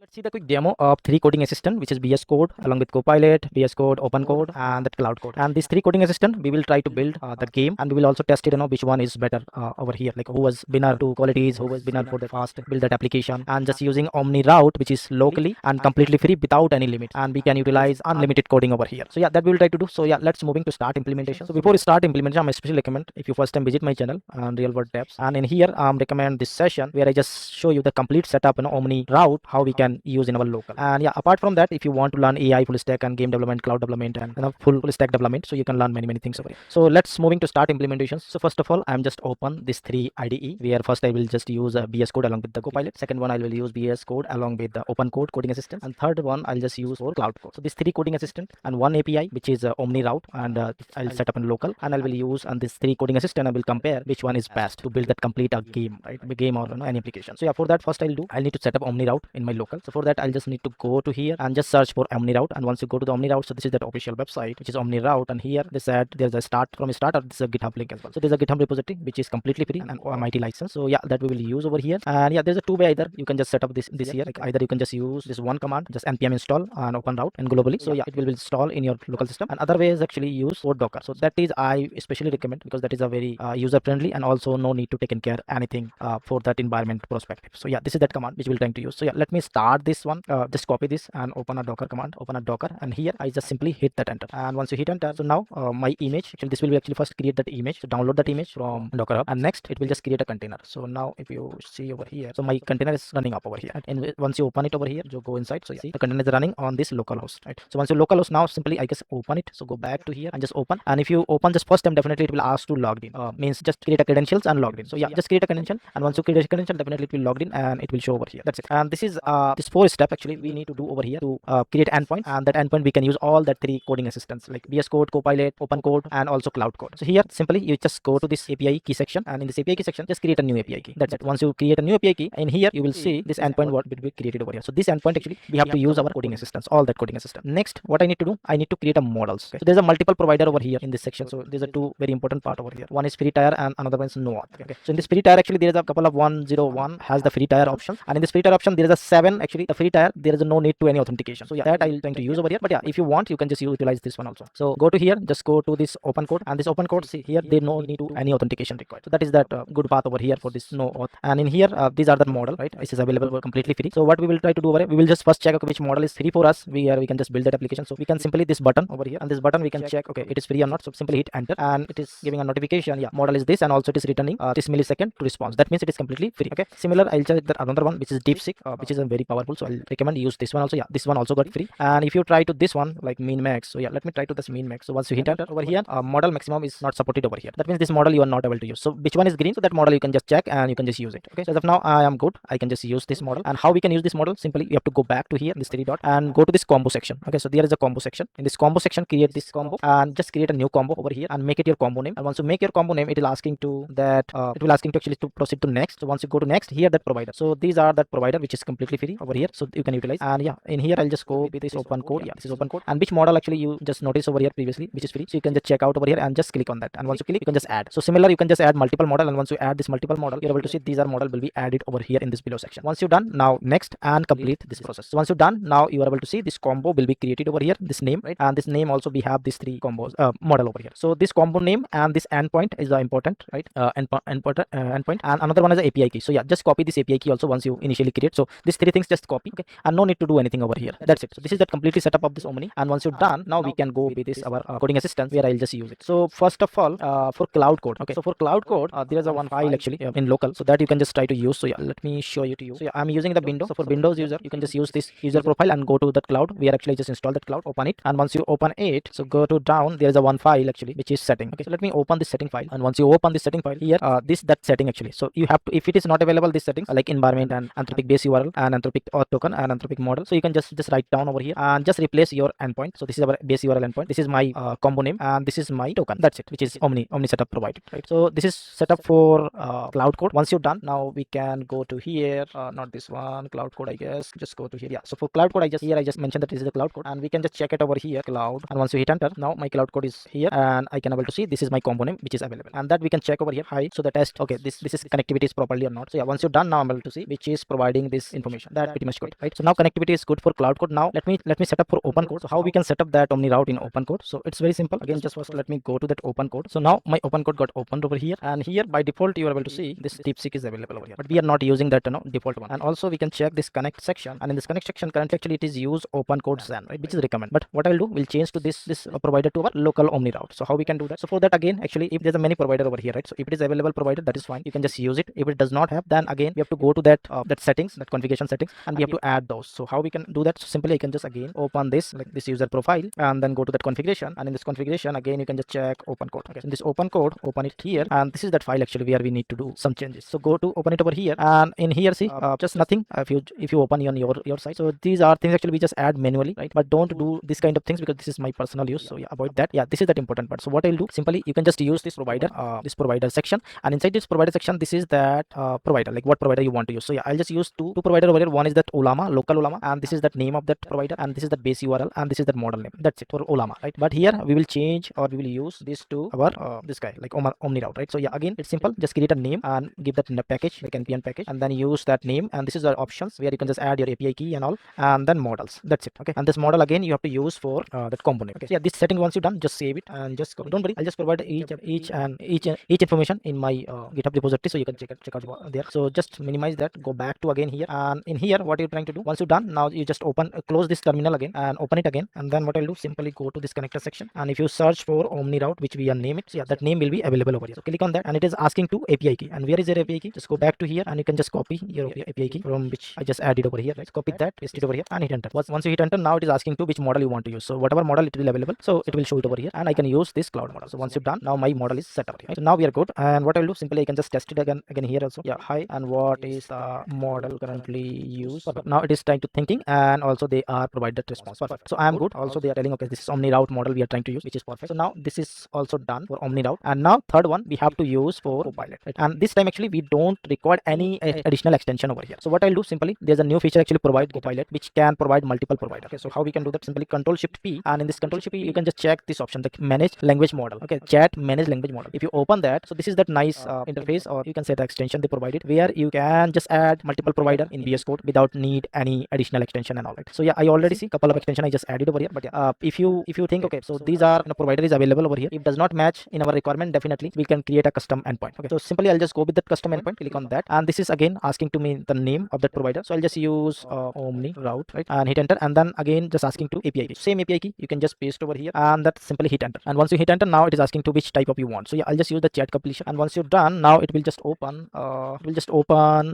Let's see the quick demo of three coding assistant, which is VS Code along with Copilot, VS Code, OpenCode, and that Cloud Code. And these three coding assistant, we will try to build the game, and we will also test it, which one is better over here, like who was winner to qualities, who was winner for the fast build that application, and just using Omniroute, which is locally and completely free without any limit, and we can utilize unlimited coding over here. So yeah, that we will try to do. So yeah, let's moving to start implementation. So before we start implementation, I especially recommend if you first time visit my channel and real world devs, and in here recommend this session where I just show you the complete setup Omniroute, how we can use in our local. And yeah, apart from that, if you want to learn AI full stack and game development, cloud development, and full stack development, so you can learn many things over here. So let's moving to start implementations. So first of all, I'm just open this 3 IDE, where first I will just use VS Code along with the Copilot. Second one I will use VS Code along with the OpenCode coding assistant, and third one I'll just use for Cloud Code. So these 3 coding assistant and one API, which is Omniroute, and I'll set up in local, and I will use on this 3 coding assistant. I will compare which one is best to build that complete game, right? A game or any application. So yeah, for that first I'll need to set up Omniroute in my local. So for that I'll just need to go to here and just search for Omniroute. And once you go to the Omniroute, so this is that official website, which is Omniroute, and here they said there's a start from a starter. This is a GitHub link as well. So there's a GitHub repository which is completely free and MIT license. So yeah, that we will use over here. And yeah, there's a 2-way either. You can just set up this here. Like either you can just use this one command, just npm install and OpenRoute and globally. So yeah, it will install in your local system. And other way is actually use for Docker. So that is I especially recommend, because that is a very user friendly, and also no need to take in care anything for that environment perspective. So yeah, this is that command which we'll trying to use. So yeah, let me start this one. Just copy this and open a Docker command, open a Docker, and here I just simply hit that enter. And once you hit enter, so now my image, actually this will be actually first create that image. So download that image from Docker Hub, and next it will just create a container. So now if you see over here, so my container is running up over here, and once you open it over here, so go inside. So yeah, see the container is running on this local host, right? So once you local host, now simply I guess open it. So go back to here and just open, and if you open just first time, definitely it will ask to log in. Means just create a credentials and logged in. So yeah, just create a credential, and once you create a credential, definitely it will logged in and it will show over here. That's it. And this is this 4 step actually we need to do over here to create endpoint, and that endpoint we can use all that 3 coding assistants like VS Code, Copilot, OpenCode, and also Cloud Code. So here simply you just go to this API key section, and in this API key section just create a new API key. That's it. Once you create a new API key, in here you will see this endpoint what will be created over here. So this endpoint actually we have to use our coding assistants, all that coding assistant. Next, what I need to do, I need to create a models. Okay. So there's a multiple provider over here in this section. So there's a 2 very important part over here. One is free tier and another one is no auth. Okay. So in this free tier actually there is a couple of 101 has the free tier option, and in this free tier option there is a 7 actually the free tier there is no need to any authentication. So yeah, that I'll trying to use over here. But yeah, if you want, you can just utilize this one also. So go to here, just go to this open code, and this open code, see here they no need to any authentication required. So that is that good path over here for this no auth. And in here these are the model, right? This is available completely free. So what we will try to do over here, we will just first check okay, which model is free for us. We can just build that application. So we can simply this button over here, and this button we can check okay, it is free or not. So simply hit enter, and it is giving a notification. Yeah, model is this, and also it is returning this millisecond to response. That means it is completely free. Okay. Similar, I'll check that another one which is DeepSeek, which is a very powerful. So I'll recommend use this one also. Yeah, this one also got free. And if you try to this one like min max, so yeah, let me try to this min max. So once you hit enter over here, model maximum is not supported over here. That means this model you are not able to use. So which one is green? So that model you can just check and you can just use it. Okay. So as of now I am good. I can just use this model. And how we can use this model? Simply you have to go back to here, this 3 dot, and go to this combo section. Okay. So there is a combo section. In this combo section, create this combo and just create a new combo over here and make it your combo name. And once you make your combo name, it will asking to that it will asking to actually to proceed to next. So once you go to next, here that provider. So these are that provider which is completely free over here. So you can utilize. And yeah, in here I'll just go with this open code. Yeah, this is open code. And which model actually you just notice over here previously, which is free. So you can just check out over here and just click on that. And once you click, you can just add. So similar, you can just add multiple model. And once you add this multiple model, you're able to see these are model will be added over here in this below section. Once you're done, now next and complete this process. So once you're done, now you are able to see this combo will be created over here. This name, right? And this name also we have these 3 combos model over here. So this combo name and this endpoint is important, right? Endpoint and another one is the API key. So yeah, just copy this API key also once you initially create. So these 3 things just copy, okay, and no need to do anything over here. That's it. So this is that completely setup of this Omni. And once you're done, now we can go with this our coding assistant where I'll just use it. So first of all, for Cloud Code, okay. So for Cloud Code, there is a one file actually in local, so that you can just try to use. So yeah, let me show you to you. So yeah, I'm using the Windows. So for Windows user, you can just use this user profile and go to that cloud. We are actually just install that cloud, open it, and once you open it, so go to down. There is a one file actually which is setting. Okay, so let me open this setting file, and once you open this setting file here, that setting actually. So you have to, if it is not available, this settings like environment and Anthropic base URL and Anthropic auth token and Anthropic model. So you can just write down over here and just replace your endpoint. So this is our base URL endpoint. This is my combo name, and this is my token. That's it, which is Omni setup provided, right? So this is setup for Cloud Code. Once you're done, now we can go to here. Not this one, Cloud Code, I guess. Just go to here. Yeah. So for Cloud Code, I just mentioned that this is the Cloud Code, and we can just check it over here, cloud. And once you hit enter, now my Cloud Code is here, and I can able to see this is my combo name which is available, and that we can check over here. Hi. So the test. Okay, this is connectivity is properly or not. So yeah, once you're done, now I'm able to see which is providing this information that pretty much good, right? So now connectivity is good for Cloud Code. Now let me set up for OpenCode. So how we can set up that Omniroute in OpenCode? So it's very simple. Again, just first let me go to that OpenCode. So now my OpenCode got opened over here, and here by default you are able to see this DeepSeek is available over here, but we are not using that default one. And also we can check this connect section, and in this connect section currently actually it is use OpenCode Zen, right, which is recommend. But what I'll do, we'll change to this provider to our local Omniroute. So how we can do that? So for that, again, actually if there's a many provider over here, right, so if it is available provider, that is fine, you can just use it. If it does not have, then again we have to go to that that settings, that configuration settings, and we have to add those. So how we can do that? So simply I can just again open this, like this user profile, and then go to that configuration, and in this configuration again you can just check OpenCode. Okay, so in this OpenCode, open it here, and this is that file actually where we need to do some changes. So go to open it over here, and in here see just nothing. If you open on your side, so these are things actually we just add manually, right? But don't do this kind of things because this is my personal use, so yeah, avoid that. Yeah, this is that important part. So what I'll do, simply you can just use this provider section, and inside this provider section, this is that provider, like what provider you want to use. So yeah, I'll just use two provider over here. One is that Olama, local Olama, and this is that name of that provider, and this is that base URL, and this is that model name. That's it for Olama, right? But here we will change, or we will use this to our this guy, like Omniroute, right? So yeah, again it's simple. Just create a name and give that in a package, like npm package, and then use that name, and this is our options where you can just add your API key and all, and then models. That's it. Okay, and this model again you have to use for that component. Okay, so yeah, this setting once you done, just save it and just go. Don't worry, I'll just provide each information in my GitHub repository, so you can check out there. So just minimize that, go back to again here, and in here what you're trying to do, once you're done, now you just close this terminal again and open it again, and then what I'll do, simply go to this connector section, and if you search for Omniroute, which we are name it, so yeah, that name will be available over here. So click on that, and it is asking to API key, and where is your API key? Just go back to here, and you can just copy your API key from which I just added over here, right? Copy that, paste it over here, and hit enter. Once you hit enter, now it is asking to which model you want to use. So whatever model it will available, so it will show it over here, and I can use this cloud model. So once you've done, now my model is set up here, right? So now we are good, and what I'll do, simply I can just test it again here also. Yeah, hi, and what is the model currently used? Perfect. Now it is trying to thinking, and also they are provided response. Perfect. So I am good. Also they are telling, okay, this is Omniroute model we are trying to use, which is perfect. So now this is also done for Omniroute, and now third one we have to use for Copilot, right? And this time actually we don't require any additional extension over here. So what I'll do, simply there's a new feature actually provide Copilot, which can provide multiple providers. Okay, so how we can do that? Simply Control Shift P, and in this Control Shift P you can just check this option, the manage language model. Okay, chat manage language model. If you open that, so this is that nice interface, or you can say the extension they provided, where you can just add multiple provider in VS Code without need any additional extension and all that. So yeah, I already see couple of extension I just added over here. But yeah, if you think, okay, so these are provider is available over here, if does not match in our requirement, definitely we can create a custom endpoint. Okay, so simply I'll just go with that custom endpoint, click on that, and this is again asking to me the name of that provider. So I'll just use Omniroute, right, and hit enter, and then again just asking to API key. Same API key you can just paste over here, and that simply hit enter. And once you hit enter, now it is asking to which type of you want. So yeah, I'll just use the chat completion, and once you're done, now it will just open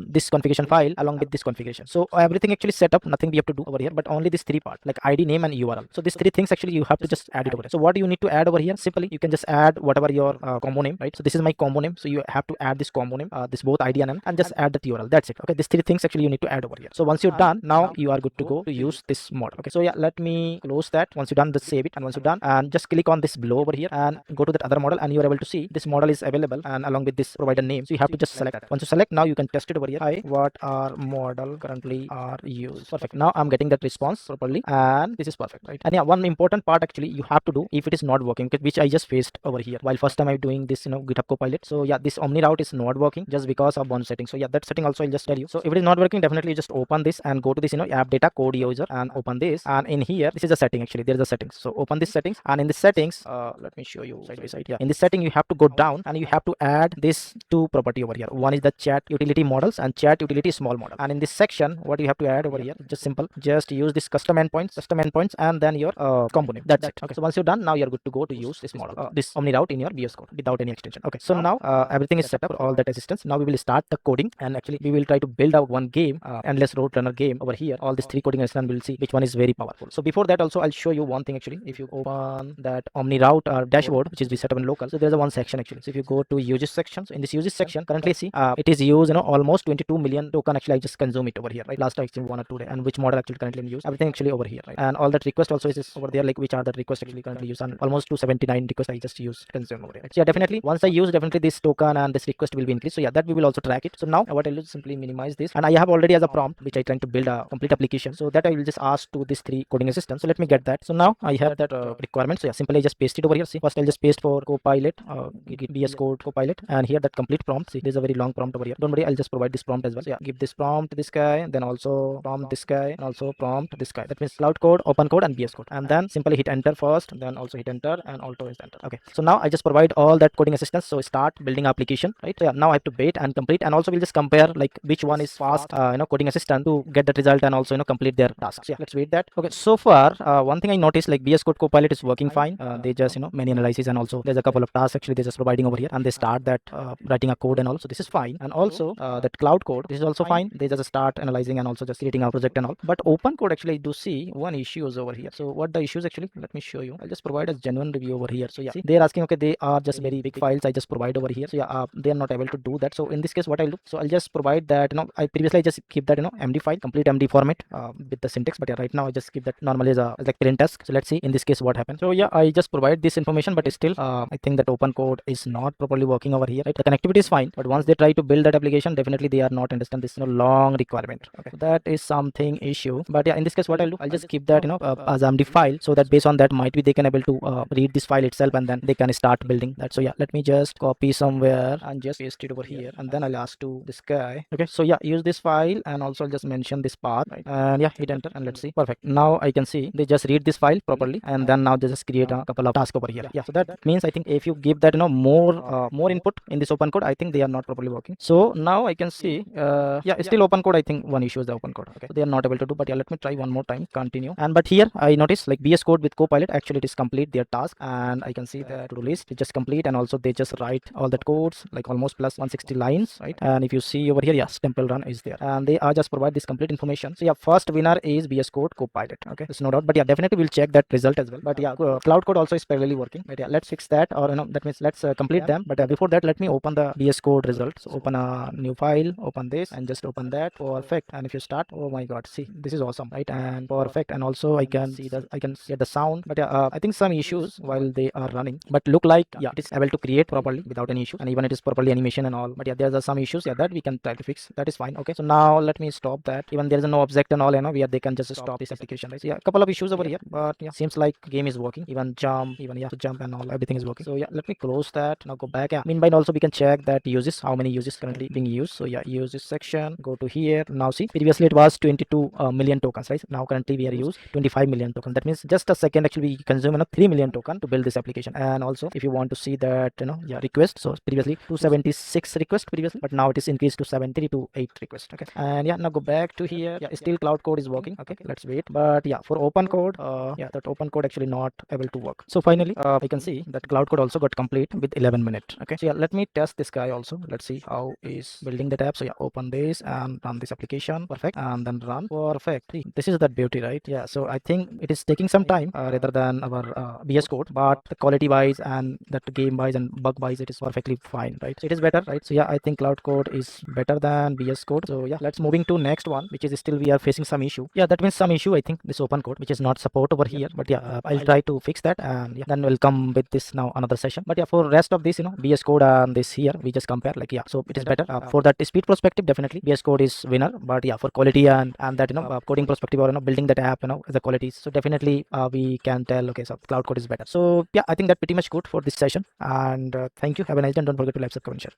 this configuration file along with this configuration. So everything actually set up, nothing we have to do over here, but only this three part, like ID, name, and URL. So these three things actually you have to just add it over here. So what do you need to add over here? Simply you can just add whatever your combo name, right? So this is my combo name, so you have to add this combo name, this both ID and name, and just add that URL. That's it. Okay, these three things actually you need to add over here. So once you're done, now you are good to go to use this model. Okay, so yeah, let me close that. Once you're done, just save it, and once you're done, and just click on this below over here and go to that other model, and you are able to see this model is available and along with this provider name. So you have to just select that. Once you select, now you can test it over here. Hi, what are model currently are used? Perfect. Now I'm getting that response properly, and this is perfect, right? And yeah, one important part actually you have to do if it is not working, which I just faced over here while first time I'm doing this, GitHub Copilot. So yeah, this Omniroute is not working just because of one setting. So yeah, that setting also I'll just tell you. So if it is not working, definitely just open this and go to this app data code user and open this, and in here this is a setting actually. There is a settings. So open this settings, and in the settings, let me show you side by side. Yeah, in this setting you have to go down and you have to add this two property over here. One is the chat utility models and chat utility small model. And in this section, what you have to add over here, just simple, just use this custom endpoints, and then your component. That's it. Okay, so once you're done, now you're good to go to use this model, this Omniroute in your VS Code without any extension. Okay, so now everything is set up for all that assistance. Now we will start the coding, and actually we will try to build out one game, endless road runner game over here. All these three coding assistants, we'll see which one is very powerful. So before that also I'll show you one thing actually. If you open that Omniroute dashboard, which is we set up in local, so there's a one section actually. So if you go to uses section, so in this uses section currently see it is used almost 22 million token actually I just consume it over here, right? Last actually 1 or 2 days, and which model actually currently in use, everything actually over here, right? And all that request also is over there, like which are the requests actually currently used, and almost 279 requests I just use consume over here, right? So yeah, definitely once I use, definitely this token and this request will be increased. So yeah, that we will also track it. So now what I'll do, simply minimize this, and I have already as a prompt which I trying to build a complete application, so that I will just ask to this three coding assistants. So let me get that. So now I have that requirement. So yeah, simply I just paste it over here. See, first I'll just paste for Copilot, VS Code Copilot, and here that complete prompt. See, there's a very long prompt over here. Don't worry, I'll just provide this prompt as well. So yeah, give this prompt to this guy, then also prompt this guy, and also prompt this guy. That means Cloud Code, Open Code, and VS Code. And then simply hit enter first, then also hit enter, and auto is enter. Okay, so now I just provide all that coding assistance. So start building application, right? So yeah, now I have to wait and complete, and also we'll just compare like which one is fast, coding assistant to get that result and also complete their tasks. Yeah, let's wait that. Okay, so far one thing I noticed, like VS Code Copilot is working fine. They just many analysis, and also there's a couple of tasks actually they're just providing over here, and they start that writing a code, and also this is fine. And also that Cloud Code, this is also fine. They just start analyzing and also just creating a project and all. But Open Code actually I do see one issues over here. So what the issues actually, let me show you. I'll just provide a genuine review over here. So yeah, see, they're asking, okay, they are just very big files I just provide over here. So yeah, they are not able to do that. So in this case what I'll do, so I'll just provide that I previously just keep that MD file, complete MD format with the syntax. But yeah, right now I just keep that normally as like parent task. So let's see in this case what happens. So yeah, I just provide this information, but still I think that Open Code is not properly working over here, right? The connectivity is fine, but once they try to build that application, definitely they are not understand this long requirement. Okay, so that is something issue. But yeah, in this case what I'll do, I'll just keep that as MD file, so that based on that might be they can able to read this file itself, and then they can start building that. So yeah, let me just copy somewhere and just paste it over here, and then I'll ask to this guy. Okay, so yeah, use this file, and also I'll just mention this path, right? And yeah, hit enter, and let's see. Perfect. Now I can see they just read this file properly, and then now they just create a couple of tasks over here. Yeah, so that means I think if you give that more input in this Open Code, I think they are not properly working. So now I can see yeah, still Open Code, I think one issue is the Open Code. Okay, so they are not able to do. But yeah, let me try one more time, continue. And but here I notice like VS Code with Copilot, actually it is complete their task, and I can see the to-do list is just complete, and also they just write all that codes like almost plus 160 lines, right? And if you see over here, yes, temple run is there, and they are just provide this complete information. So yeah, first winner is VS Code Copilot. Okay, there's no doubt. But yeah, definitely we'll check that result as well. But yeah, Cloud Code also is parallelly working. But yeah, let's fix that, or that means let's complete them. But before that, let me open the VS Code result. So open a new file, open this, and just open that. Perfect. And if you start, oh my god, see, this is awesome, right? And perfect. And also I can see that I can get the sound. But yeah, I think some issues while they are running, but look like yeah, it is able to create properly without any issue, and even it is properly animation and all. But yeah, there are some issues, yeah, that we can try to fix. That is fine. Okay, so now let me stop that. Even there is no object and all, where they can just stop this application, right? So yeah, a couple of issues over here, but yeah, seems like game is working. Even jump, even yeah, to jump and all, everything is working. So yeah, let me close that. Now go back. Yeah, meanwhile also we can check that uses, how many uses currently being used. So yeah, uses section, go to here. Now see, previously it was 22 million tokens, right? Now currently we are used 25 million tokens. That means just a second actually we consume 3 million token to build this application. And also if you want to see that yeah, request, so previously 276 request previously, but now it is increased to 728 request. Okay, and yeah, now go back to here. Yeah, still Cloud Code is working. Okay, let's wait. But yeah, for Open Code, yeah, that Open Code actually not able to work. So finally I can see that Cloud Code also got complete with 11 minutes. Okay, so yeah, let me test this guy also. Let's see how is building that app. So yeah, open this and run this application. Perfect. And then run. Perfect. See, this is that beauty, right? Yeah, so I think it is taking some time rather than our VS Code, but the quality wise and that game wise and bug wise, it is perfectly fine, right? So it is better, right? So yeah, I think Cloud Code is better than VS Code. So yeah, let's moving to next one, which is still we are facing some issue. Yeah, that means some issue, I think this Open Code, which is not support over here. But yeah, I'll try to fix that, and yeah, then we'll come with this now another session. But yeah, for rest of this, VS Code and this here, we just compare like, yeah, so it is better for that speed perspective. Definitely VS Code is winner. But yeah, for quality and that coding perspective, or building that app, the qualities, so definitely we can tell, okay, so Cloud Code is better. So yeah, I think that pretty much good for this session. And thank you, have a nice day, and don't forget to like, subscribe, and share.